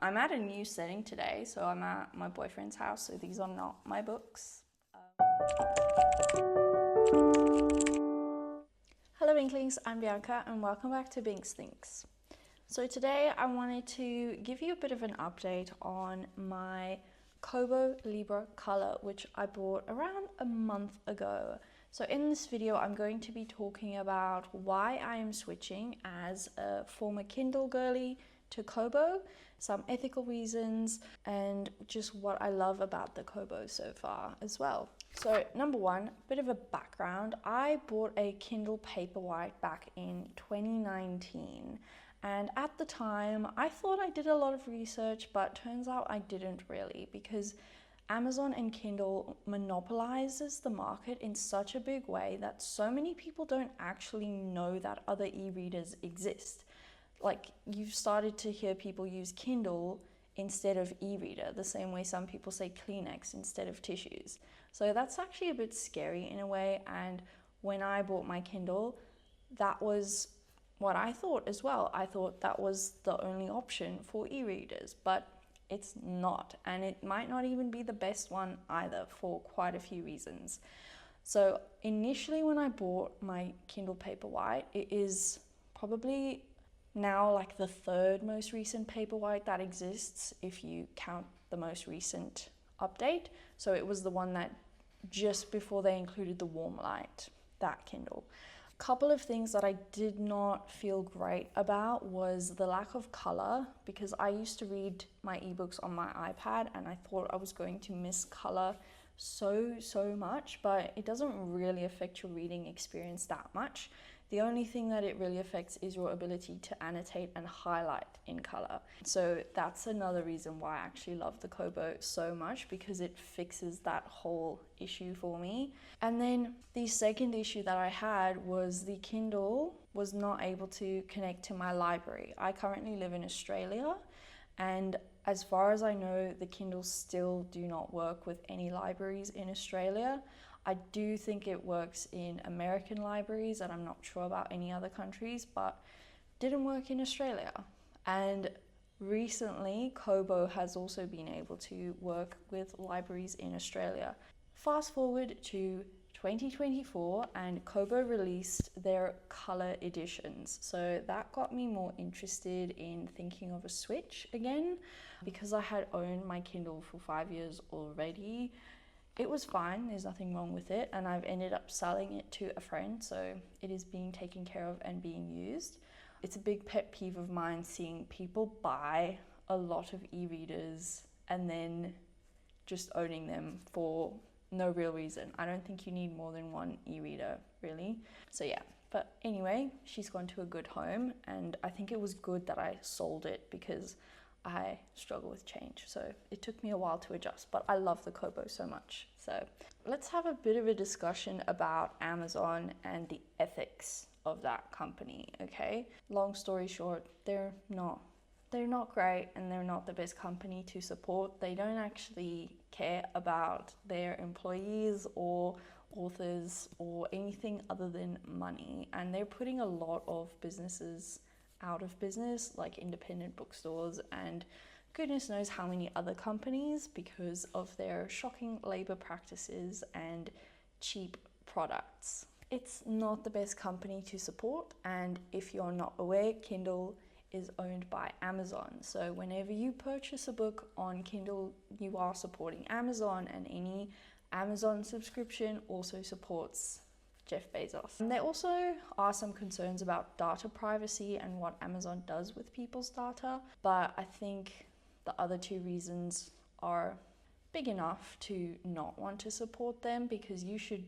I'm at a new setting today, so I'm at my boyfriend's house, so these are not my books. Hello Inklings, I'm Bianca and welcome back to Binks Thinks. So today I wanted to give you a bit of an update on my Kobo Libra Colour, which I bought around a month ago. So in this video I'm going to be talking about why I am switching as a former Kindle girly to Kobo, some ethical reasons, and just what I love about the Kobo so far as well. So number one, bit of a background. I bought a Kindle Paperwhite back in 2019. And at the time, I thought I did a lot of research, but turns out I didn't really, because Amazon and Kindle monopolizes the market in such a big way that so many people don't actually know that other e-readers exist. Like, you've started to hear people use Kindle instead of e-reader, the same way some people say Kleenex instead of tissues. So that's actually a bit scary in a way, and when I bought my Kindle, that was what I thought as well. I thought that was the only option for e-readers, but it's not, and it might not even be the best one either for quite a few reasons. So initially when I bought my Kindle Paperwhite, it is probably now like the third most recent Paperwhite that exists if you count the most recent update. So it was the one that just before they included the warm light, that Kindle. A couple of things that I did not feel great about was the lack of color, because I used to read my ebooks on my iPad and I thought I was going to miss color so much, but it doesn't really affect your reading experience that much. The only thing that it really affects is your ability to annotate and highlight in color. So that's another reason why I actually love the Kobo so much, because it fixes that whole issue for me. And then the second issue that I had was the Kindle was not able to connect to my library. I currently live in Australia, and as far as I know, the Kindles still do not work with any libraries in Australia. I do think it works in American libraries, and I'm not sure about any other countries, but didn't work in Australia. And recently, Kobo has also been able to work with libraries in Australia. Fast forward to 2024 and Kobo released their color editions. So that got me more interested in thinking of a switch again, because I had owned my Kindle for 5 years already. It was fine, there's nothing wrong with it, and I've ended up selling it to a friend, so it is being taken care of and being used. It's a big pet peeve of mine seeing people buy a lot of e-readers and then just owning them for no real reason. I don't think you need more than one e-reader, really. So yeah, but anyway, she's gone to a good home, and I think it was good that I sold it because I struggle with change. So it took me a while to adjust, but I love the Kobo so much. So let's have a bit of a discussion about Amazon and the ethics of that company, okay? Long story short, they're not great, and they're not the best company to support. They don't actually care about their employees or authors or anything other than money. And they're putting a lot of businesses out of business, like independent bookstores and goodness knows how many other companies, because of their shocking labor practices and cheap products. It's not the best company to support, and if you're not aware, Kindle is owned by Amazon. So whenever you purchase a book on Kindle, you are supporting Amazon, and any Amazon subscription also supports Jeff Bezos. And there also are some concerns about data privacy and what Amazon does with people's data, but I think the other two reasons are big enough to not want to support them, because you should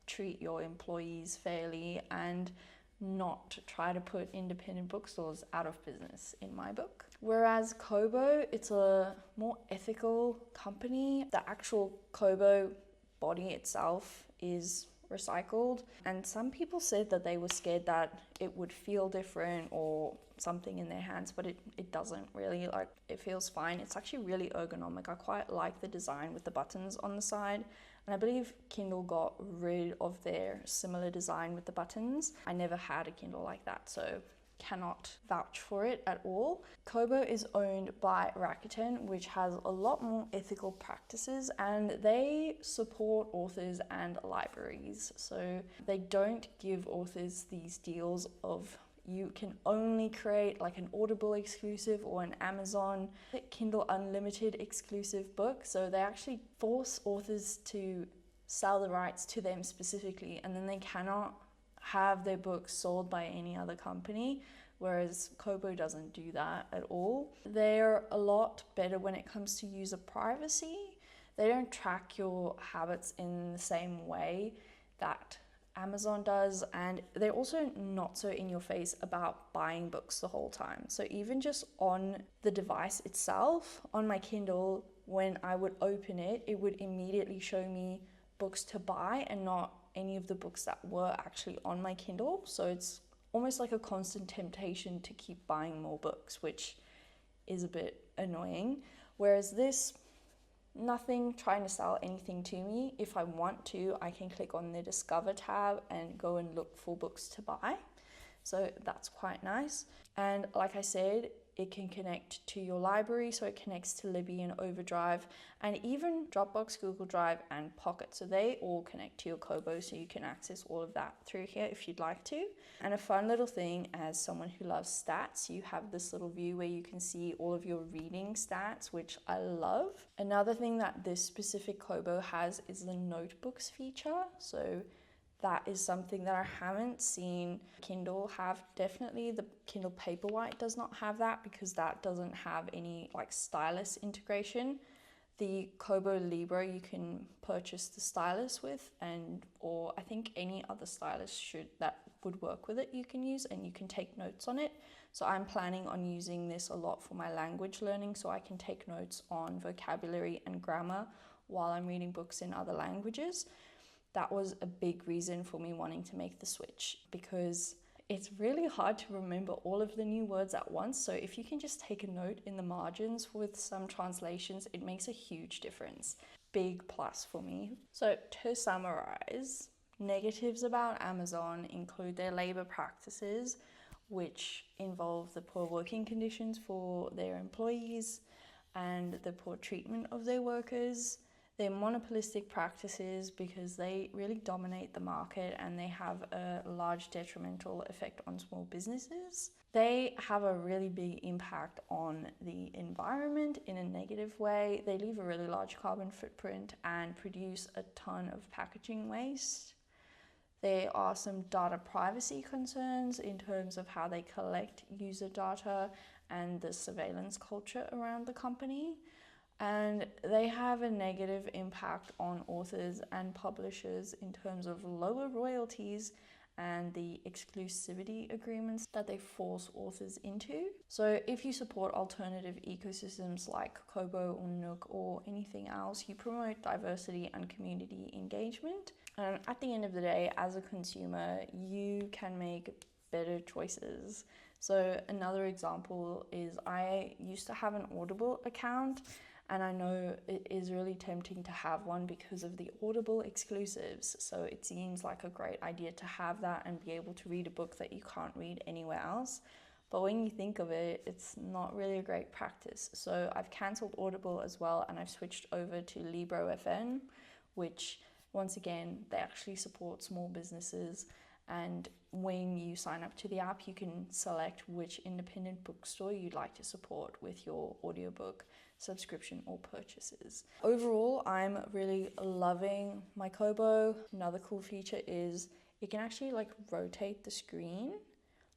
treat your employees fairly and not try to put independent bookstores out of business, in my book. Whereas Kobo, it's a more ethical company. The actual Kobo body itself is recycled, and some people said that they were scared that it would feel different or something in their hands, but it doesn't really. Like, it feels fine. It's actually really ergonomic. I quite like the design with the buttons on the side, and I believe Kindle got rid of their similar design with the buttons. I never had a Kindle like that, so cannot vouch for it at all. Kobo is owned by Rakuten, which has a lot more ethical practices, and they support authors and libraries. So they don't give authors these deals of you can only create like an Audible exclusive or an Amazon Kindle Unlimited exclusive book. So they actually force authors to sell the rights to them specifically, and then they cannot have their books sold by any other company, whereas Kobo doesn't do that at all. They're a lot better when it comes to user privacy. They don't track your habits in the same way that Amazon does, and they're also not so in your face about buying books the whole time. So even just on the device itself, on my Kindle, when I would open it, it would immediately show me books to buy and not any of the books that were actually on my Kindle. So it's almost like a constant temptation to keep buying more books, which is a bit annoying. Whereas this, nothing trying to sell anything to me. If I want to, I can click on the Discover tab and go and look for books to buy. So that's quite nice. And like I said, it can connect to your library, so it connects to Libby and Overdrive, and even Dropbox, Google Drive, and Pocket. So they all connect to your Kobo, so you can access all of that through here if you'd like to. And a fun little thing, as someone who loves stats, you have this little view where you can see all of your reading stats, which I love. Another thing that this specific Kobo has is the notebooks feature. So that is something that I haven't seen Kindle have. Definitely the Kindle Paperwhite does not have that because that doesn't have any like stylus integration. The Kobo Libra you can purchase the stylus with, and or I think any other stylus that would work with it you can use, and you can take notes on it. So I'm planning on using this a lot for my language learning, so I can take notes on vocabulary and grammar while I'm reading books in other languages. That was a big reason for me wanting to make the switch, because it's really hard to remember all of the new words at once. So if you can just take a note in the margins with some translations, it makes a huge difference. Big plus for me. So to summarize, negatives about Amazon include their labor practices, which involve the poor working conditions for their employees and the poor treatment of their workers. Their monopolistic practices, because they really dominate the market and they have a large detrimental effect on small businesses. They have a really big impact on the environment in a negative way. They leave a really large carbon footprint and produce a ton of packaging waste. There are some data privacy concerns in terms of how they collect user data and the surveillance culture around the company. And they have a negative impact on authors and publishers in terms of lower royalties and the exclusivity agreements that they force authors into. So if you support alternative ecosystems like Kobo or Nook or anything else, you promote diversity and community engagement. And at the end of the day, as a consumer, you can make better choices. So another example is I used to have an Audible account, and I know it is really tempting to have one because of the Audible exclusives. So it seems like a great idea to have that and be able to read a book that you can't read anywhere else. But when you think of it, it's not really a great practice. So I've cancelled Audible as well, and I've switched over to Libro FM, which once again, they actually support small businesses. And when you sign up to the app, you can select which independent bookstore you'd like to support with your audiobook subscription or purchases. Overall, I'm really loving my Kobo. Another cool feature is it can actually like rotate the screen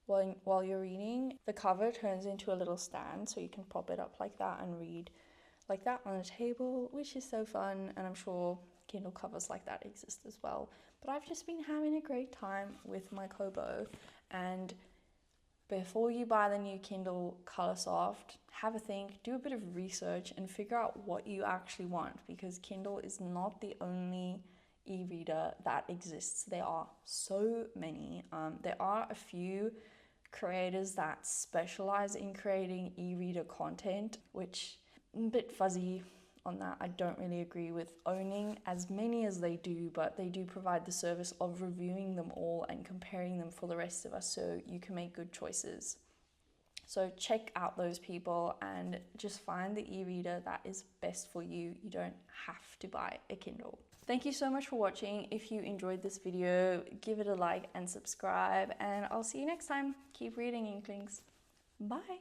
while you're reading. The cover turns into a little stand, so you can prop it up like that and read like that on a table, which is so fun. And I'm sure Kindle covers like that exist as well. But I've just been having a great time with my Kobo. And before you buy the new Kindle Coloursoft, have a think, do a bit of research and figure out what you actually want, because Kindle is not the only e-reader that exists. There are so many. There are a few creators that specialize in creating e-reader content, which a bit fuzzy on that. I don't really agree with owning as many as they do, but they do provide the service of reviewing them all and comparing them for the rest of us so you can make good choices. So check out those people and just find the e-reader that is best for you. You don't have to buy a Kindle. Thank you so much for watching. If you enjoyed this video, give it a like and subscribe, and I'll see you next time. Keep reading, Inklings. Bye.